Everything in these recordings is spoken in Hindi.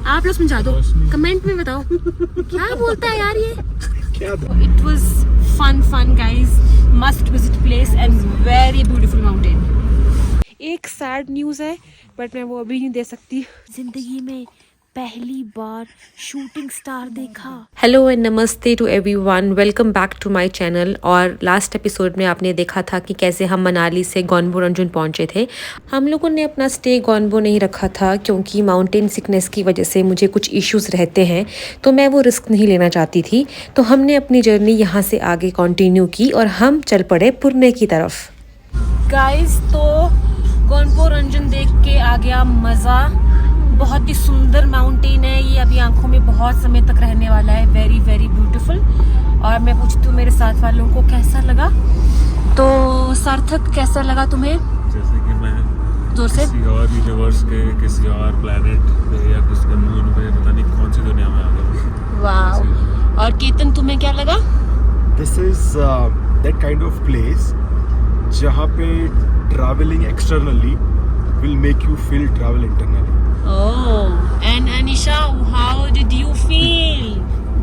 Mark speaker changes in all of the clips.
Speaker 1: आप लोग समझा दो, कमेंट में बताओ क्या बोलता है यार ये। It was fun guys, must visit place and very beautiful mountain. एक सैड न्यूज़ है बट मैं वो अभी नहीं दे सकती। जिंदगी में पहली बार शूटिंग स्टार देखा। हेलो एंड नमस्ते to everyone, welcome back to my channel. और लास्ट एपिसोड में आपने देखा था कि कैसे हम मनाली से गॉनबो रंजुन पहुंचे थे। हम लोगों ने अपना स्टे गॉनबो नहीं रखा था क्योंकि माउंटेन सिकनेस की वजह से मुझे कुछ इश्यूज रहते हैं, तो मैं वो रिस्क नहीं लेना चाहती थी। तो हमने अपनी जर्नी यहाँ से आगे कंटिन्यू की और हम चल पड़े पुरने की तरफ। गाइज, तो गॉनबो रंजुन देख के आ गया मज़ा। बहुत ही सुंदर माउंटेन है ये, अभी आंखों में बहुत समय तक रहने वाला है। Very very beautiful. और मैं पूछती हूँ मेरे साथ वालों को कैसा लगा। तो सार्थक, कैसा लगा तुम्हें?
Speaker 2: जैसे कि मैं
Speaker 1: जोर से
Speaker 2: किसी और यूनिवर्स के, किसी और प्लेनेट पे या किसी मून पे, पता नहीं कौन सी दुनिया में आ गया।
Speaker 1: वाह। और केतन, तुम्हें क्या लगा?
Speaker 3: This is that kind of place जहाँ पे traveling externally will make you feel travel internally.
Speaker 1: Oh, and Anisha, how did you feel?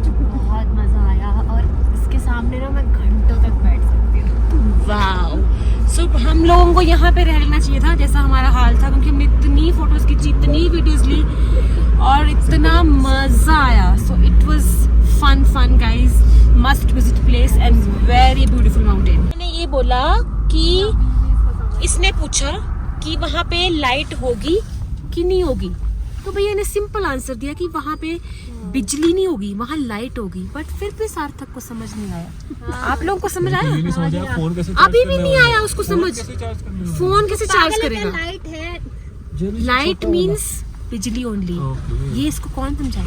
Speaker 4: बहुत मज़ा आया और इसके सामने ना मैं घंटों तक बैठ सकती हूँ।
Speaker 1: वाओ। सो हम लोगों को यहाँ पे रह लेना चाहिए था जैसा हमारा हाल था, क्योंकि हमने इतनी फोटोज खींची, इतनी वीडियोज ली और इतना मज़ा आया। So it was fun guys, must visit place and very beautiful mountain. मैंने ये बोला कि इसने पूछा कि वहाँ पे लाइट होगी कि नहीं होगी, तो भैया ने सिंपल आंसर दिया कि वहाँ पे बिजली नहीं होगी, वहाँ लाइट होगी। बट फिर भी सार्थक को समझ नहीं आया। आप लोगों को समझ आया?
Speaker 2: फोन कैसे
Speaker 1: अभी भी नहीं आया उसको समझ। फोन कैसे चार्ज करेगा?
Speaker 4: लाइट है,
Speaker 1: लाइट मीन्स बिजली ओनली। ये इसको कौन समझाए?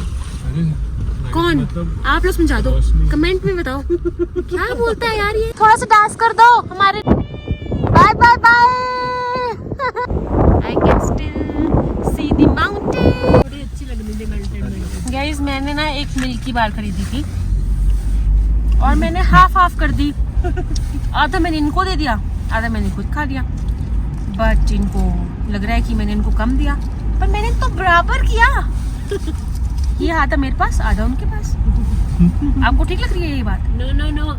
Speaker 1: कौन? आप लोग समझा दो, कमेंट में बताओ क्या बोलता है यार ये। थोड़ा सा डांस कर दो हमारे। Bye bye bye. I can still see the mountain.
Speaker 4: बड़ी अच्छी लग रही थी माउंटेन।
Speaker 1: गाइस, मैंने ना एक मिल्की बार खरीदी थी और मैंने हाफ कर दी। आधा मैंने इनको दे दिया, आधा मैंने खुद खा लिया। बट इनको लग रहा है कि मैंने इनको कम दिया, पर मैंने तो बराबर किया। ये आधा मेरे पास, आधा उनके पास। आपको ठीक लग रही है ये बात?
Speaker 4: नो।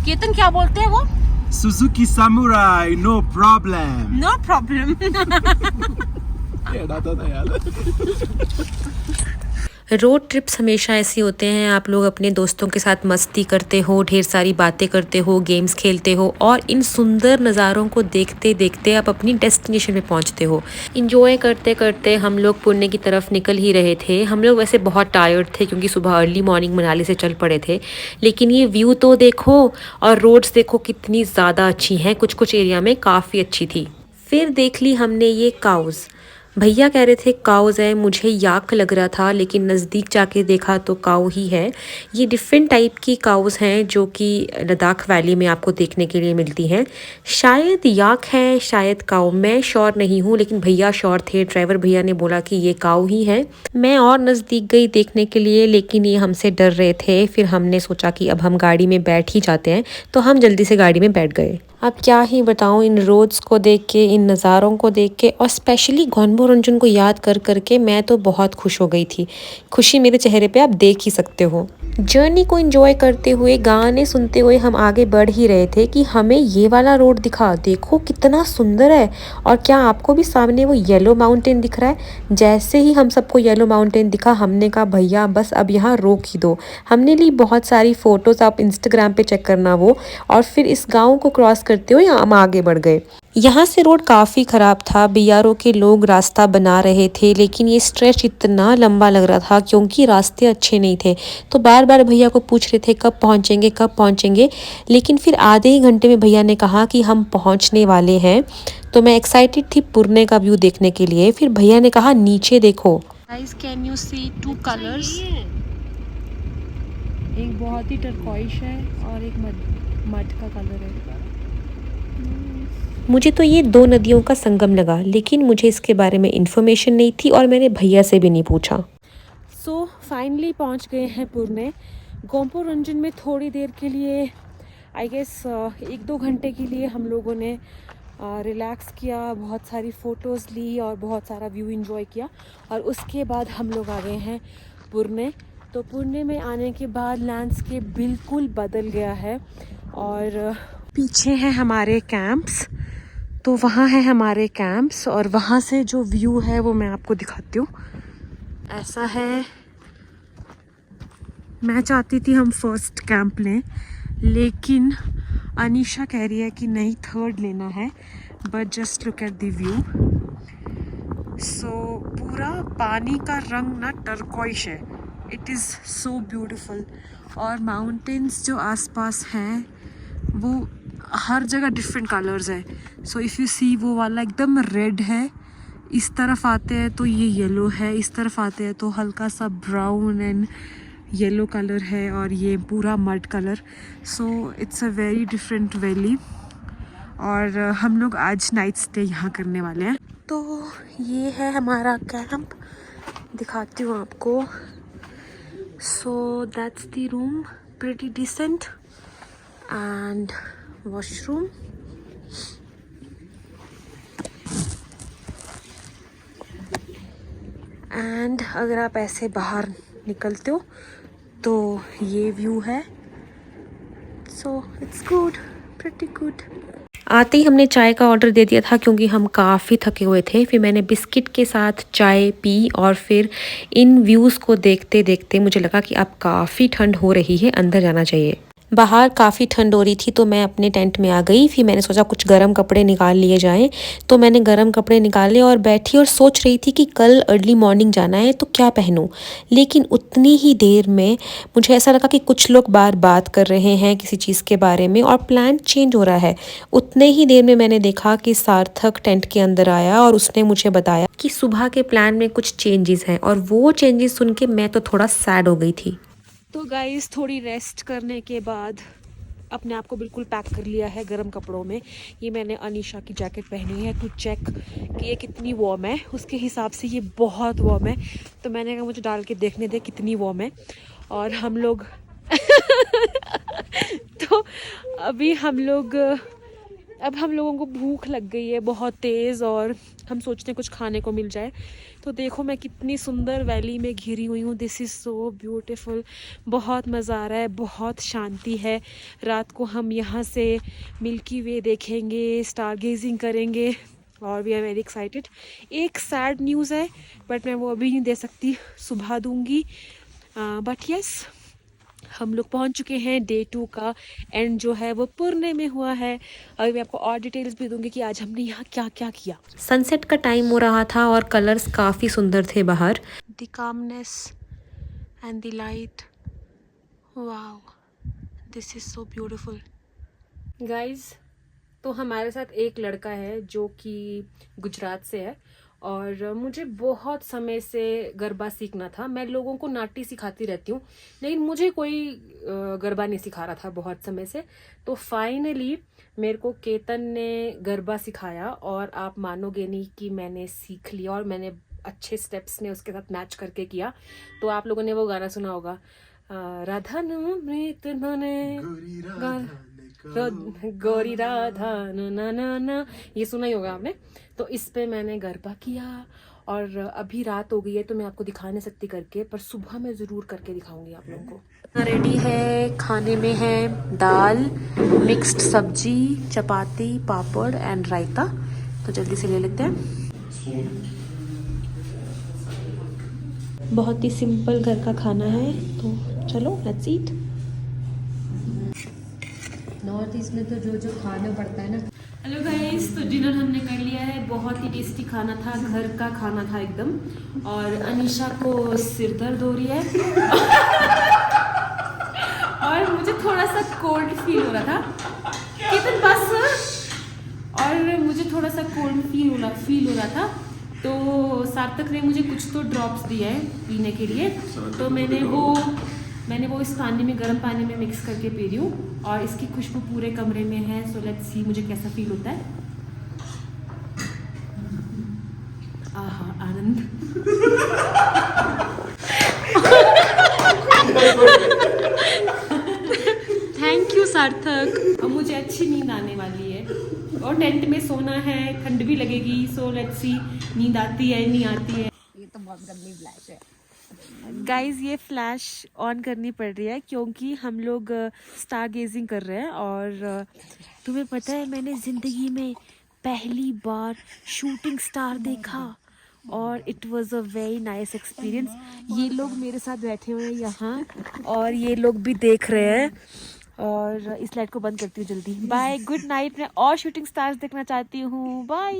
Speaker 1: केतन, क्या बोलते हैं वो?
Speaker 3: Suzuki Samurai, no problem.
Speaker 1: No problem. Road trips हमेशा ऐसे होते हैं, आप लोग अपने दोस्तों के साथ मस्ती करते हो, ढेर सारी बातें करते हो, गेम्स खेलते हो और इन सुंदर नज़ारों को देखते देखते आप अपनी डेस्टिनेशन पे पहुंचते हो। इंजॉय करते करते हम लोग पुणे की तरफ निकल ही रहे थे। हम लोग वैसे बहुत टायर्ड थे क्योंकि सुबह अर्ली मॉर्निंग मनाली से चल पड़े थे, लेकिन ये व्यू तो देखो और रोड्स देखो कितनी ज़्यादा अच्छी हैं। कुछ कुछ एरिया में काफ़ी अच्छी थी। फिर देख ली हमने ये काउज़। भैया कह रहे थे काउज़ है, मुझे याक लग रहा था, लेकिन नज़दीक जाके देखा तो काऊ ही है। ये डिफरेंट टाइप की काउज़ हैं जो कि लद्दाख वैली में आपको देखने के लिए मिलती हैं। शायद याक है, शायद काऊ, मैं श्योर नहीं हूँ, लेकिन भैया श्योर थे। ड्राइवर भैया ने बोला कि ये काऊ ही है। मैं और नज़दीक गई देखने के लिए, लेकिन ये हमसे डर रहे थे। फिर हमने सोचा कि अब हम गाड़ी में बैठ ही जाते हैं, तो हम जल्दी से गाड़ी में बैठ गए। अब क्या ही बताऊं, इन रोड्स को देख के, इन नज़ारों को देख के और स्पेशली गॉनबो रंजुन को याद कर करके मैं तो बहुत खुश हो गई थी। खुशी मेरे चेहरे पे आप देख ही सकते हो। जर्नी को एंजॉय करते हुए, गाने सुनते हुए हम आगे बढ़ ही रहे थे कि हमें ये वाला रोड दिखा। देखो कितना सुंदर है। और क्या आपको भी सामने वो येलो माउंटेन दिख रहा है? जैसे ही हम सबको येलो माउंटेन दिखा, हमने कहा भैया बस अब यहाँ रोक ही दो। हमने ली बहुत सारी फ़ोटोज़, आप इंस्टाग्राम पे चेक करना वो। और फिर इस गाँव को क्रॉस करते हुए हम आगे बढ़ गए। यहाँ से रोड काफ़ी ख़राब था, बीआरओ के लोग रास्ता बना रहे थे, लेकिन ये स्ट्रेच इतना लंबा लग रहा था क्योंकि रास्ते अच्छे नहीं थे। तो बार बार भैया को पूछ रहे थे कब पहुँचेंगे, लेकिन फिर आधे ही घंटे में भैया ने कहा कि हम पहुँचने वाले हैं। तो मैं एक्साइटेड थी पुरने का व्यू देखने के लिए। फिर भैया ने कहा नीचे देखो। Guys, can you see two colours? एक बहुत ही टर्कोइश है और एक मड का कलर है। मुझे तो ये दो नदियों का संगम लगा, लेकिन मुझे इसके बारे में इंफॉर्मेशन नहीं थी और मैंने भैया से भी नहीं पूछा। सो फाइनली पहुंच गए हैं पुरने। गॉनबो रंजुन में थोड़ी देर के लिए, आई गेस 1-2 घंटे के लिए हम लोगों ने रिलैक्स किया, बहुत सारी फ़ोटोज़ ली और बहुत सारा व्यू एंजॉय किया। और उसके बाद हम लोग आ गए हैं पुणे। तो पुणे में आने के बाद लैंडस्केप बिल्कुल बदल गया है। और पीछे हैं हमारे कैंप्स, तो वहाँ है हमारे कैंप्स और वहाँ से जो व्यू है वो मैं आपको दिखाती हूँ। ऐसा है। मैं चाहती थी हम फर्स्ट कैंप लें, लेकिन अनीशा कह रही है कि नहीं, थर्ड लेना है। But just look at the view. So पूरा पानी का रंग ना टर्कोइश है। It is so beautiful. और माउंटेन्स जो आसपास हैं वो हर जगह डिफरेंट कलर्स है। सो इफ़ यू सी, वो वाला एकदम रेड है, इस तरफ आते हैं तो ये येलो है, इस तरफ आते हैं तो हल्का सा ब्राउन एंड येलो कलर है, और ये पूरा mud colour. So it's a very different valley. और हम लोग आज नाइट स्टे यहाँ करने वाले हैं। तो ये है हमारा कैंप, दिखाती हूँ आपको। So that's the room, pretty decent and washroom. And अगर आप ऐसे बाहर निकलते हो तो ये व्यू है। So it's good, pretty good. आते ही हमने चाय का ऑर्डर दे दिया था क्योंकि हम काफ़ी थके हुए थे। फिर मैंने बिस्किट के साथ चाय पी और फिर इन व्यूज़ को देखते देखते मुझे लगा कि अब काफ़ी ठंड हो रही है, अंदर जाना चाहिए। बाहर काफ़ी ठंड हो रही थी तो मैं अपने टेंट में आ गई। फिर मैंने सोचा कुछ गर्म कपड़े निकाल लिए जाएं, तो मैंने गर्म कपड़े निकाले और बैठी और सोच रही थी कि कल अर्ली मॉर्निंग जाना है तो क्या पहनूं। लेकिन उतनी ही देर में मुझे ऐसा लगा कि कुछ लोग बात कर रहे हैं किसी चीज़ के बारे में और प्लान चेंज हो रहा है। उतने ही देर में मैंने देखा कि सार्थक टेंट के अंदर आया और उसने मुझे बताया कि सुबह के प्लान में कुछ चेंजेस हैं। और वो चेंजेस सुन के मैं तो थोड़ा सैड हो गई थी। तो गाइस, थोड़ी रेस्ट करने के बाद अपने आप को बिल्कुल पैक कर लिया है गर्म कपड़ों में। ये मैंने अनीशा की जैकेट पहनी है टू चेक कि ये कितनी वार्म है। उसके हिसाब से ये बहुत वार्म है, तो मैंने कहा मुझे डाल के देखने दे कितनी वार्म है। और हम लोग तो अभी अब हम लोगों को भूख लग गई है बहुत तेज़, और हम सोचते हैं कुछ खाने को मिल जाए। तो देखो मैं कितनी सुंदर वैली में घिरी हुई हूँ। This is so beautiful. बहुत मज़ा आ रहा है, बहुत शांति है। रात को हम यहाँ से मिल्की वे देखेंगे, स्टार गेजिंग करेंगे और वी आर वेरी एक्साइटेड। एक सैड न्यूज़ है बट मैं वो अभी नहीं दे सकती, सुबह दूँगी। बट यस, हम लोग पहुंच चुके हैं। डे 2 का एंड जो है वो पुणे में हुआ है। अभी मैं आपको और डिटेल्स भी दूंगी कि आज हमने यहाँ क्या क्या किया। सनसेट का टाइम हो रहा था और कलर्स काफ़ी सुंदर थे बाहर। The calmness and the light, wow, this is so beautiful. Guys, तो हमारे साथ एक लड़का है जो कि गुजरात से है और मुझे बहुत समय से गरबा सीखना था। मैं लोगों को नाटी सिखाती रहती हूँ, लेकिन मुझे कोई गरबा नहीं सिखा रहा था बहुत समय से। तो फाइनली मेरे को केतन ने गरबा सिखाया और आप मानोगे नहीं कि मैंने सीख लिया और मैंने अच्छे स्टेप्स ने उसके साथ मैच करके किया। तो आप लोगों ने वो गाना सुना होगा, राधा नृत गौरी राधा ना ना ना, ये सुना ही होगा आपने। तो इस पे मैंने गरबा किया और अभी रात हो गई है तो मैं आपको दिखा नहीं सकती करके, पर सुबह मैं ज़रूर करके दिखाऊंगी आप लोगों को। रेडी है, खाने में है दाल, मिक्स्ड सब्जी, चपाती, पापड़ एंड रायता। तो जल्दी से ले लेते हैं। बहुत ही सिंपल घर का खाना है, तो चलो लेट्स ईट।
Speaker 4: नॉर्थ ईस्ट में तो जो जो खाना पड़ता है ना।
Speaker 1: हेलो गाइस, तो डिनर हमने कर लिया है। बहुत ही टेस्टी खाना था, घर का खाना था एकदम। और अनीशा को सिर दर्द हो रही है और मुझे थोड़ा सा कोल्ड फील हो रहा था कितन बस, और मुझे थोड़ा सा कोल्ड फील हो रहा था। तो सार्थक ने मुझे कुछ तो ड्रॉप्स दिया है पीने के लिए, तो मैंने वो इस पानी में, गर्म पानी में मिक्स करके पी रही हूँ और इसकी खुशबू पूरे कमरे में है। सो लेट्स सी मुझे कैसा फील होता है। आहा, आनंद। थैंक यू सार्थक। अब मुझे अच्छी नींद आने वाली है। और टेंट में सोना है, ठंड भी लगेगी, सो लेट्स सी नींद आती है नहीं आती है।
Speaker 4: ये तो बहुत गंदी फ्लैश है।
Speaker 1: गाइज ये फ्लैश ऑन करनी पड़ रही है क्योंकि हम लोग स्टार गेजिंग कर रहे हैं और तुम्हें पता है मैंने ज़िंदगी में पहली बार शूटिंग स्टार देखा और it was a very nice experience. ये लोग मेरे साथ बैठे हुए हैं यहाँ और ये लोग भी देख रहे हैं और इस लाइट को बंद करती हूँ जल्दी। Bye, good night. मैं और शूटिंग स्टार्स देखना चाहती हूँ। बाय।